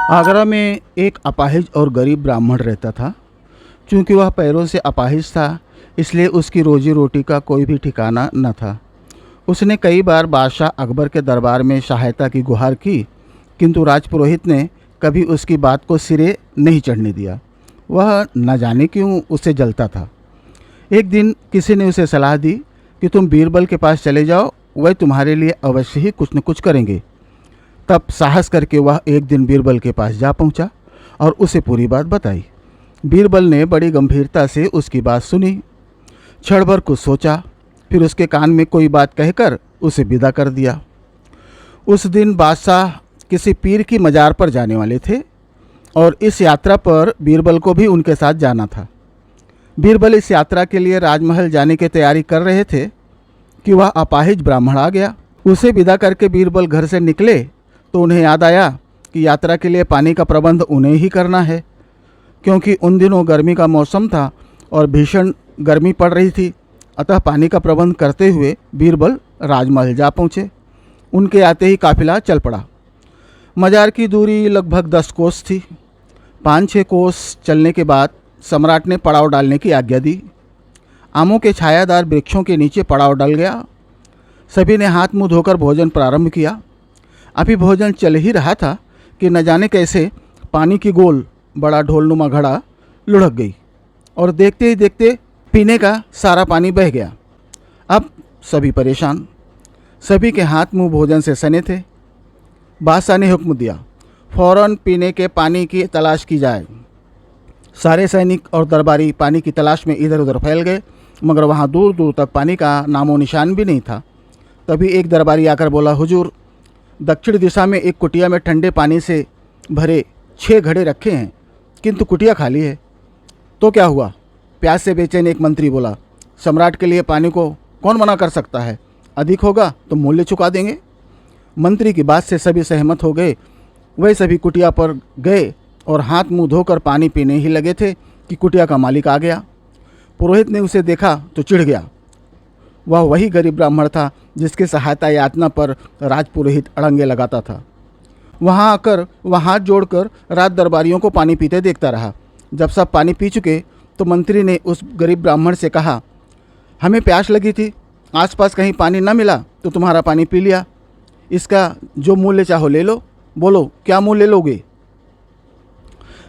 आगरा में एक अपाहिज और गरीब ब्राह्मण रहता था। चूंकि वह पैरों से अपाहिज था, इसलिए उसकी रोजी रोटी का कोई भी ठिकाना न था। उसने कई बार बादशाह अकबर के दरबार में सहायता की गुहार की, किंतु राजपुरोहित ने कभी उसकी बात को सिरे नहीं चढ़ने दिया। वह न जाने क्यों उससे जलता था। एक दिन किसी ने उसे सलाह दी कि तुम बीरबल के पास चले जाओ, वह तुम्हारे लिए अवश्य ही कुछ न कुछ करेंगे। तब साहस करके वह एक दिन बीरबल के पास जा पहुंचा और उसे पूरी बात बताई। बीरबल ने बड़ी गंभीरता से उसकी बात सुनी, क्षण भर कुछ सोचा, फिर उसके कान में कोई बात कहकर उसे विदा कर दिया। उस दिन बादशाह किसी पीर की मजार पर जाने वाले थे और इस यात्रा पर बीरबल को भी उनके साथ जाना था। बीरबल इस यात्रा के लिए राजमहल जाने की तैयारी कर रहे थे कि वह अपाहिज ब्राह्मण आ गया। उसे विदा करके बीरबल घर से निकले तो उन्हें याद आया कि यात्रा के लिए पानी का प्रबंध उन्हें ही करना है, क्योंकि उन दिनों गर्मी का मौसम था और भीषण गर्मी पड़ रही थी। अतः पानी का प्रबंध करते हुए बीरबल राजमहल जा पहुँचे। उनके आते ही काफिला चल पड़ा। मजार की दूरी लगभग 10 कोस थी। 5-6 कोस चलने के बाद सम्राट ने पड़ाव डालने की आज्ञा दी। आमों के छायादार वृक्षों के नीचे पड़ाव डल गया। सभी ने हाथ मुंह धोकर भोजन प्रारंभ किया। अभी भोजन चल ही रहा था कि न जाने कैसे पानी की गोल बड़ा ढोलनुमा घड़ा लुढ़क गई और देखते ही देखते पीने का सारा पानी बह गया। अब सभी परेशान। सभी के हाथ मुंह भोजन से सने थे। बादशाह ने हुक्म दिया, फौरन पीने के पानी की तलाश की जाए। सारे सैनिक और दरबारी पानी की तलाश में इधर उधर फैल गए, मगर वहाँ दूर दूर तक पानी का नामो निशान भी नहीं था। तभी एक दरबारी आकर बोला, हुजूर, दक्षिण दिशा में एक कुटिया में ठंडे पानी से भरे 6 घड़े रखे हैं, किंतु कुटिया खाली है। तो क्या हुआ? प्यास से बेचैन एक मंत्री बोला, सम्राट के लिए पानी को कौन मना कर सकता है? अधिक होगा तो मूल्य चुका देंगे। मंत्री की बात से सभी सहमत हो गए। वह सभी कुटिया पर गए और हाथ मुंह धोकर पानी पीने ही लगे थे कि कुटिया का मालिक आ गया। पुरोहित ने उसे देखा तो चिढ़ गया। वह वही गरीब ब्राह्मण था जिसके सहायता याचना पर राजपुरोहित अड़ंगे लगाता था। वहाँ आकर वह हाथ जोड़कर रात दरबारियों को पानी पीते देखता रहा। जब सब पानी पी चुके तो मंत्री ने उस गरीब ब्राह्मण से कहा, हमें प्यास लगी थी, आसपास कहीं पानी न मिला तो तुम्हारा पानी पी लिया। इसका जो मूल्य चाहो ले लो। बोलो, क्या मूल्य लोगे?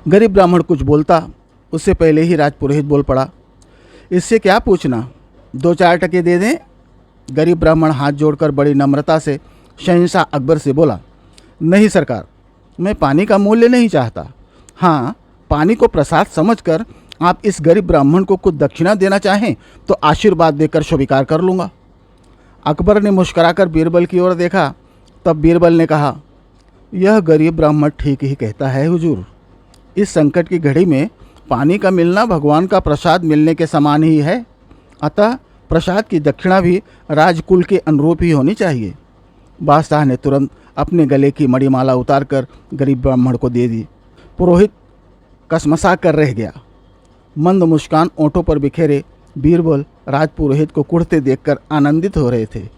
गरीब ब्राह्मण कुछ बोलता उससे पहले ही राजपुरोहित बोल पड़ा, इससे क्या पूछना, 2-4 टके दे दें। गरीब ब्राह्मण हाथ जोड़कर बड़ी नम्रता से शहंशाह अकबर से बोला, नहीं सरकार, मैं पानी का मूल्य नहीं चाहता। हाँ, पानी को प्रसाद समझकर आप इस गरीब ब्राह्मण को कुछ दक्षिणा देना चाहें तो आशीर्वाद देकर स्वीकार कर लूँगा। अकबर ने मुस्कुराकर बीरबल की ओर देखा। तब बीरबल ने कहा, यह गरीब ब्राह्मण ठीक ही कहता है हुजूर। इस संकट की घड़ी में पानी का मिलना भगवान का प्रसाद मिलने के समान ही है। अतः प्रसाद की दक्षिणा भी राजकुल के अनुरूप ही होनी चाहिए। बादशाह ने तुरंत अपने गले की मणिमाला उतारकर गरीब ब्राह्मण को दे दी। पुरोहित कसमसा कर रह गया। मंद मुस्कान ओंठों पर बिखेरे बीरबल राजपुरोहित को कुढ़ते देखकर आनंदित हो रहे थे।